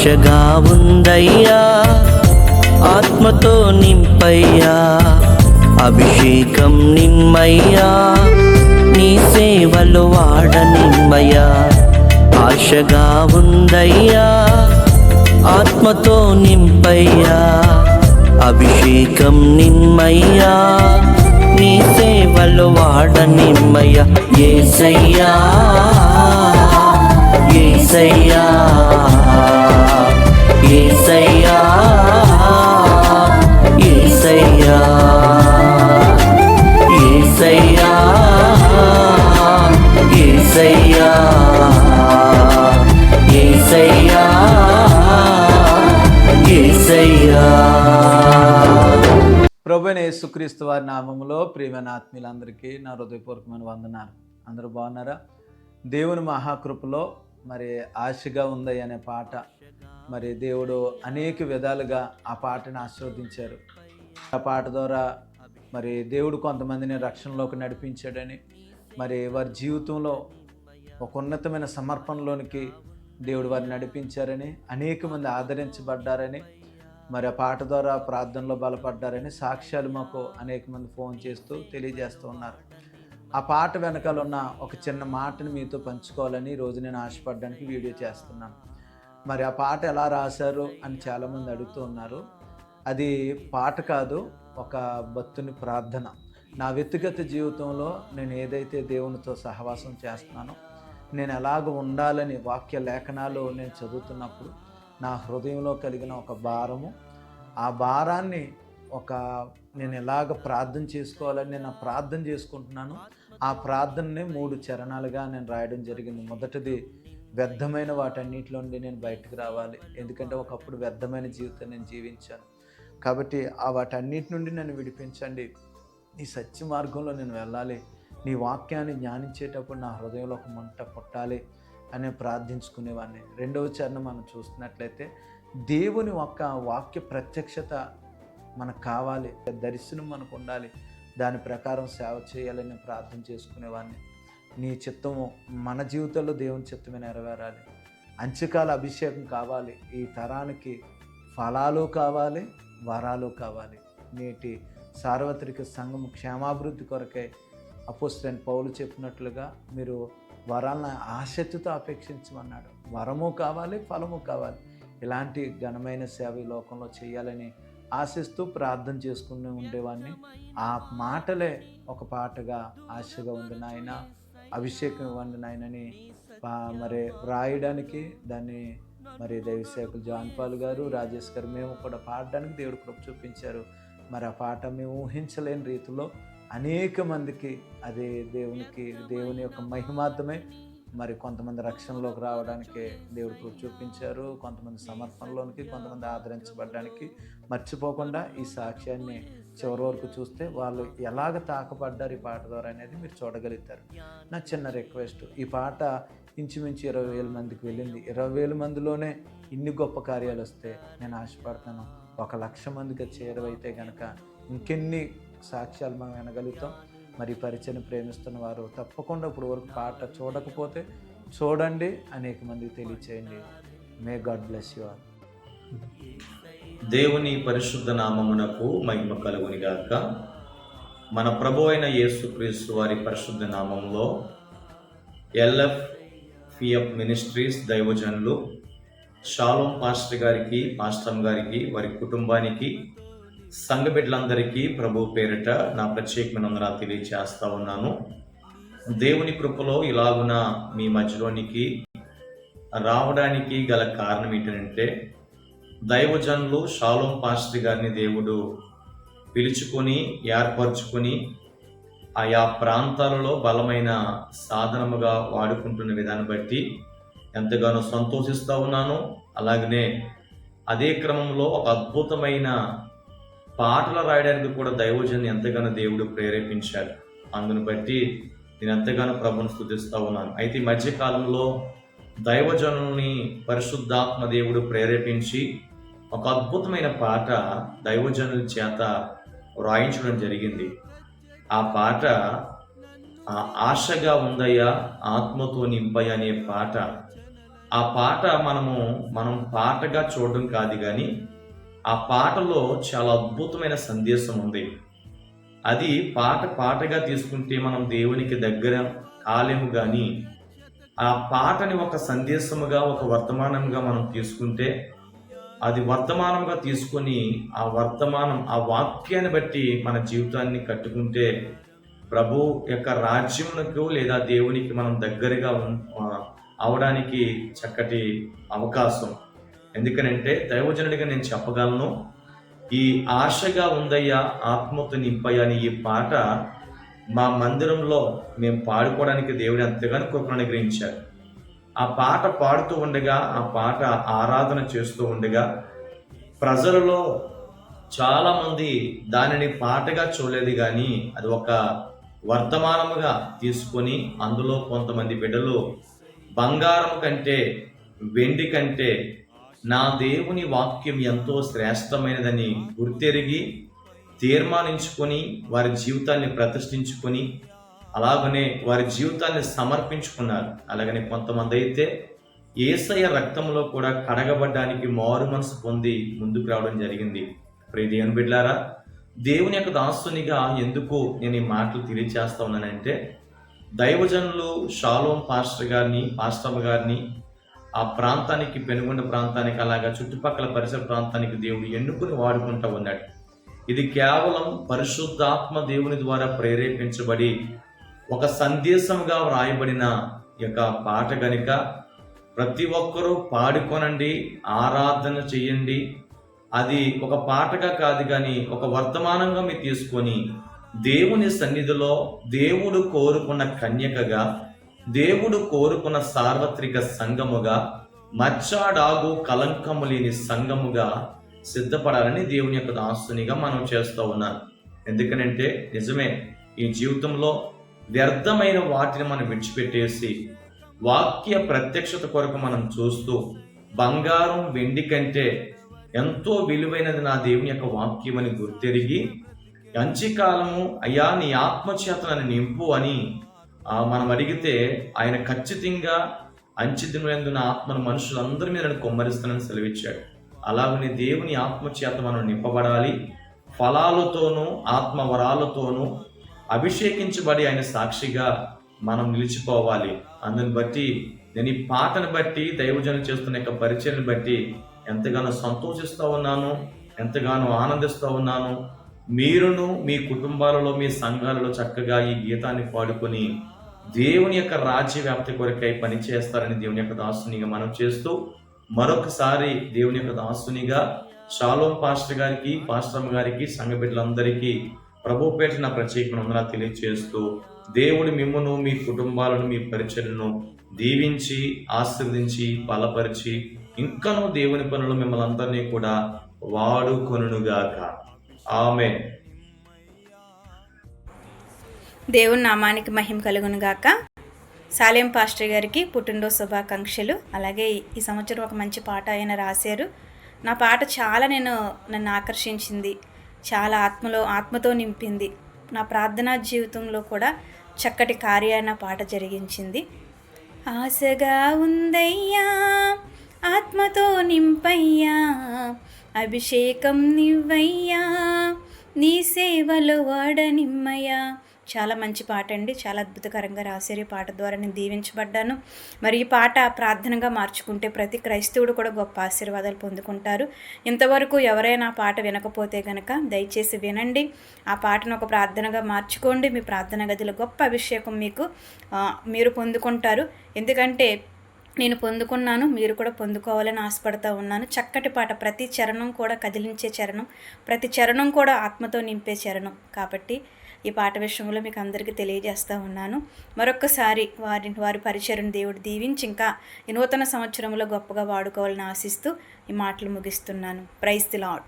ఆశగా ఉందయ్యా, ఆత్మతో నింపయ్యా, అభిషేకం నిమ్మయ్యా, నీ సేవలు వాడనిమ్మయ్యా. ఆశగా ఉందయ్యా, ఆత్మతో నింపయ్యా, అభిషేకం నిమ్మయ్యా, నీ సేవలు వాడనిమ్మయ్యా. యేసయ్యా యేసయ్యా యేసయ్యా యేసయ్యా యేసయ్యా యేసయ్యా యేసయ్యా యేసయ్యా. ప్రభువైన యేసుక్రీస్తు వారి నామములో ప్రియమైన ఆత్మీయులందరికీ నా హృదయపూర్వకమైన వందనాలు. అందరూ బాగున్నారా? దేవుని మహాకృపలో మరి ఆశగా ఉంది అనే పాట, మరి దేవుడు అనేక విధాలుగా ఆ పాటను ఆశీర్వదించారు. ఆ పాట ద్వారా మరి దేవుడు కొంతమందిని రక్షణలోకి నడిపించాడని, మరి వారి జీవితంలో ఒక ఉన్నతమైన సమర్పణలోనికి దేవుడు వారిని నడిపించారని, అనేక మంది ఆదరించబడ్డారని, మరి ఆ పాట ద్వారా ప్రార్థనలో బలపడ్డారని సాక్ష్యాలు మాకు అనేక మంది ఫోన్ చేస్తూ తెలియజేస్తూ ఉన్నారు. ఆ పాట వెనకాల ఉన్న ఒక చిన్న మాటను మీతో పంచుకోవాలని ఈరోజు నేను ఆశపడడానికి వీడియో చేస్తున్నాను. మరి ఆ పాట ఎలా రాశారు అని చాలామంది అడుగుతూ ఉన్నారు. అది పాట కాదు, ఒక భక్తుని ప్రార్థన. నా వ్యక్తిగత జీవితంలో నేను ఏదైతే దేవునితో సహవాసం చేస్తున్నానో, నేను ఎలాగ ఉండాలని వాక్య లేఖనాలు నేను చదువుతున్నప్పుడు నా హృదయంలో కలిగిన ఒక భారము, ఆ భారాన్ని నేను ఎలాగ ప్రార్థన చేసుకోవాలని నేను ప్రార్థన చేసుకుంటున్నాను. ఆ ప్రార్థనని 3 చరణాలుగా నేను రాయడం జరిగింది. మొదటిది, వ్యర్థమైన వాటన్నిటిలో నుండి నేను బయటకు రావాలి. ఎందుకంటే ఒకప్పుడు వ్యర్థమైన జీవితం నేను జీవించాను. కాబట్టి ఆ వాటన్నిటి నుండి నన్ను విడిపించండి. నీ సత్య మార్గంలో నేను వెళ్ళాలి. నీ వాక్యాన్ని జ్ఞానించేటప్పుడు నా హృదయంలో ఒక మంట పుట్టాలి అని ప్రార్థించుకునేవాడిని. 2వ చరణం మనం చూస్తున్నట్లయితే, దేవుని వాక్య ప్రత్యక్షత మనకు కావాలి, దర్శనం మనకు ఉండాలి, దాని ప్రకారం సేవ చేయాలని ప్రార్థన చేసుకునేవాడిని. నీ చిత్తము మన జీవితంలో దేవుని చిత్తమే నెరవేరాలి. అంత్యకాల అభిషేకం కావాలి. ఈ తరానికి ఫలాలు కావాలి, వరాలు కావాలి. నేటి సార్వత్రిక సంఘం క్షేమాభివృద్ధి కొరకై అపోస్తలుడైన పౌలు చెప్పినట్లుగా మీరు వరాలను ఆసక్తితో అపేక్షించమన్నాడు. వరము కావాలి, ఫలము కావాలి. ఇలాంటి ఘనమైన సేవ ఈ లోకంలో చేయాలని ఆశిస్తూ ప్రార్థన చేసుకుని ఉండేవాడిని. ఆ మాటలే ఒక పాటగా ఆశగా ఉంది నాయన, అభిషేకం ఇవ్వండి నాయనని మరి వ్రాయడానికి, దాన్ని మరి దైవసేవకులు జాన్పాల్ గారు, రాజేష్ గారు, మేము కూడా పాడడానికి దేవుడు కృప చూపించారు. మరి ఆ పాట మేము ఊహించలేని రీతిలో అనేక మందికి అది దేవుని యొక్క మహిమార్థమే. మరి కొంతమంది రక్షణలోకి రావడానికి దేవుడు కృప చూపించారు, కొంతమంది సమర్పణలోనికి, కొంతమంది ఆదరించబడడానికి. మర్చిపోకుండా ఈ సాక్ష్యాన్ని చివరి వరకు చూస్తే వాళ్ళు ఎలాగ తాకపడ్డారు ఈ పాట ద్వారా అనేది మీరు చూడగలుగుతారు. నా చిన్న రిక్వెస్ట్, ఈ పాట ఇంచుమించు 20,000 మందికి వెళ్ళింది. 20,000 మందిలోనే ఇన్ని గొప్ప కార్యాలు వస్తే నేను ఆశపడతాను 1,00,000 మందికి చేరువైతే కనుక ఇంకెన్ని సాక్ష్యాలు మనం వినగలుగుతాం. మరి పరిచయం ప్రేమిస్తున్న వారు తప్పకుండా ఇప్పుడు వరకు పాట చూడకపోతే చూడండి, అనేక మందికి తెలియచేయండి. May God bless you all. దేవుని పరిశుద్ధ నామమునకు మహిమ కలుగును గాక. మన ప్రభు అయిన యేసుక్రీస్తు వారి పరిశుద్ధ నామములో LFPF మినిస్ట్రీస్ దైవజనులు షాలోం పాస్టర్ గారికి, పాస్టర్ గారికి, వారి కుటుంబానికి, సంఘ బిడ్డలందరికీ ప్రభు పేరిట నా ప్రత్యేకమైన వందనాలు తెలియజేస్తా ఉన్నాను. దేవుని కృపలో ఇలాగున మీ మధ్యలోనికి రావడానికి గల కారణం ఏంటంటే, దైవజనులు షాలోం పాస్టర్ గారిని దేవుడు పిలుచుకొని ఏర్పరచుకొని ఆయా ప్రాంతాలలో బలమైన సాధనముగా వాడుకుంటున్న విధాన్ని బట్టి ఎంతగానో సంతోషిస్తూ ఉన్నాను. అలాగనే అదే క్రమంలో ఒక అద్భుతమైన పాటలు రాయడానికి కూడా దైవజన్ని ఎంతగానో దేవుడు ప్రేరేపించాడు. అందును బట్టి నేను ఎంతగానో ప్రభువును స్తుతిస్తూ ఉన్నాను. అయితే ఈ మధ్యకాలంలో దైవజనుల్ని పరిశుద్ధాత్మ దేవుడు ప్రేరేపించి ఒక అద్భుతమైన పాట దైవజనుల చేత రాయించడం జరిగింది. ఆ పాట ఆశగా ఉందయ్యా, ఆత్మతో నింపయ్య అనే పాట. ఆ పాట మనం పాటగా చూడడం కాదు కానీ ఆ పాటలో చాలా అద్భుతమైన సందేశం ఉంది. అది పాటగా తీసుకుంటే మనం దేవునికి దగ్గర కాలేము కానీ ఆ పాటని ఒక సందేశముగా, ఒక వర్తమానంగా మనం తీసుకుంటే, అది వర్తమానంగా తీసుకొని ఆ వాక్యాన్ని బట్టి మన జీవితాన్ని కట్టుకుంటే ప్రభు యొక్క రాజ్యమునకు లేదా దేవునికి మనం దగ్గరగా అవడానికి చక్కటి అవకాశం. ఎందుకనంటే దైవజనుడిగా నేను చెప్పగలను, ఈ ఆశగా ఉందయ్యా ఆత్మతో నింపయ్యా అని ఈ పాట మా మందిరంలో మేము పాడుకోవడానికి దేవుడు ఎంతగానో కృపను అనుగ్రహించారు. ఆ పాట పాడుతూ ఉండగా, ఆ పాట ఆరాధన చేస్తూ ఉండగా ప్రజలలో చాలామంది దానిని పాటగా చూడలేదు కానీ అది ఒక వర్తమానముగా తీసుకొని అందులో కొంతమంది బిడ్డలు బంగారం కంటే వెండి కంటే నా దేవుని వాక్యం ఎంతో శ్రేష్టమైనదని గుర్తెరిగి తీర్మానించుకొని వారి జీవితాన్ని ప్రతిష్ఠించుకొని అలాగనే వారి జీవితాన్ని సమర్పించుకున్నారు. అలాగనే కొంతమంది అయితే యేసయ్య రక్తంలో కూడా కడగబడ్డానికి మారు మనసు పొంది ముందుకు రావడం జరిగింది. ప్రియ దేవుని బిడ్డలారా, దేవుని యొక్క దాసునిగా ఎందుకు నేను ఈ మాటలు తెలియచేస్తా ఉన్నానంటే, దైవజనులు షాలోం పాస్టర్ గారిని ఆ ప్రాంతానికి, పెనుగొండ ప్రాంతానికి, అలాగా చుట్టుపక్కల పరిసర ప్రాంతానికి దేవుడు ఎన్నుకుని వాడుకుంటూ ఉన్నాడు. ఇది కేవలం పరిశుద్ధాత్మ దేవుని ద్వారా ప్రేరేపించబడి ఒక సందేశంగా వ్రాయబడిన యొక్క పాట గనుక ప్రతి ఒక్కరూ పాడుకొనండి, ఆరాధన చెయ్యండి. అది ఒక పాటగా కాదు కానీ ఒక వర్తమానంగా మీరు తీసుకొని దేవుని సన్నిధిలో దేవుడు కోరుకున్న కన్యకగా, దేవుడు కోరుకున్న సార్వత్రిక సంఘముగా, మచ్చాడాగు కలంకము లేని సంఘముగా సిద్ధపడాలని దేవుని యొక్క దాసునిగా మనం చేస్తూ ఉన్నాం. ఎందుకనంటే నిజమే, ఈ జీవితంలో వ్యర్థమైన వాటిని మనం విడిచిపెట్టేసి వాక్య ప్రత్యక్షత కొరకు మనం చూస్తూ బంగారం వెండి కంటే ఎంతో విలువైనది నా దేవుని యొక్క వాక్యం అని గుర్తెరిగి అంత్యకాలము అయ్యా నీ ఆత్మచేత నన్ను నింపు అని మనం అడిగితే ఆయన ఖచ్చితంగా అంత్యదినములందు నా ఆత్మను మనుషులందరి మీద నన్ను కుమ్మరిస్తానని సెలవిచ్చాడు. అలాగనే దేవుని ఆత్మచేత మనం నింపబడాలి. ఫలాలతోనూ ఆత్మవరాలతోనూ అభిషేకించబడి ఆయన సాక్షిగా మనం నిలిచిపోవాలి. అందుని బట్టి నేను ఈ పాటను బట్టి దైవజనులు చేస్తున్న యొక్క పరిచయను బట్టి ఎంతగానో సంతోషిస్తూ ఉన్నాను, ఎంతగానో ఆనందిస్తూ ఉన్నాను. మీరును మీ కుటుంబాలలో, మీ సంఘాలలో చక్కగా ఈ గీతాన్ని పాడుకొని దేవుని యొక్క రాజ్య వ్యాప్తి కొరకై పనిచేస్తారని దేవుని యొక్క దాసునిగా మనం చేస్తూ మరొకసారి దేవుని యొక్క దాసునిగా షాలోం పాస్టర్ గారికి, పాస్టర్ గారికి, సంఘ బిడ్డలందరికీ ప్రభు పేట నా ప్రత్యేకమైన వందనాలు తెలియజేస్తూ దేవుడు మిమ్మును, మీ కుటుంబాలను, మీ పరిచర్యను దీవించి ఆశీర్వదించి బలపరిచి ఇంకనూ దేవుని పనులు మిమ్మల్ని అందరినీ కూడా వాడుకొనుగాక. ఆమేన్. దేవుని నామానికి మహిమ కలుగును గాక. సాలేం పాస్టర్ గారికి పుట్టినరోజు శుభాకాంక్షలు. అలాగే ఈ సంవత్సరం ఒక మంచి పాట ఆయన రాశారు. నా పాట చాలా నన్ను ఆకర్షించింది, చాలా ఆత్మతో నింపింది. నా ప్రార్థనా జీవితంలో కూడా చక్కటి కార్యాన్న పాట జరిగించింది. ఆశగా ఉందయ్యా ఆత్మతో నింపయ్యా, అభిషేకం నివ్వయ్యా, నీ సేవలో వాడనిమ్మయ్యా. చాలా మంచి పాట అండి, చాలా అద్భుతకరంగా రాశారు. ఈ పాట ద్వారా నేను దీవించబడ్డాను. మరి ఈ పాట ప్రార్థనగా మార్చుకుంటే ప్రతి క్రైస్తవుడు కూడా గొప్ప ఆశీర్వాదాలు పొందుకుంటారు. ఇంతవరకు ఎవరైనా ఆ పాట వినకపోతే కనుక దయచేసి వినండి. ఆ పాటను ఒక ప్రార్థనగా మార్చుకోండి. మీ ప్రార్థన గదిలో గొప్ప అభిషేకం మీరు పొందుకుంటారు. ఎందుకంటే నేను పొందుకున్నాను, మీరు కూడా పొందుకోవాలని ఆశపడుతూ ఉన్నాను. చక్కటి పాట, ప్రతి చరణం కూడా కదిలించే చరణం, ప్రతి చరణం కూడా ఆత్మతో నింపే చరణం. కాబట్టి ఈ పాట విషయంలో మీకు అందరికీ తెలియజేస్తూ ఉన్నాను. మరొక్కసారి వారి పరిచయం దేవుడు దీవించి ఇంకా ఈ నూతన సంవత్సరంలో గొప్పగా వాడుకోవాలని ఆశిస్తూ ఈ మాటలు ముగిస్తున్నాను. Praise the lord.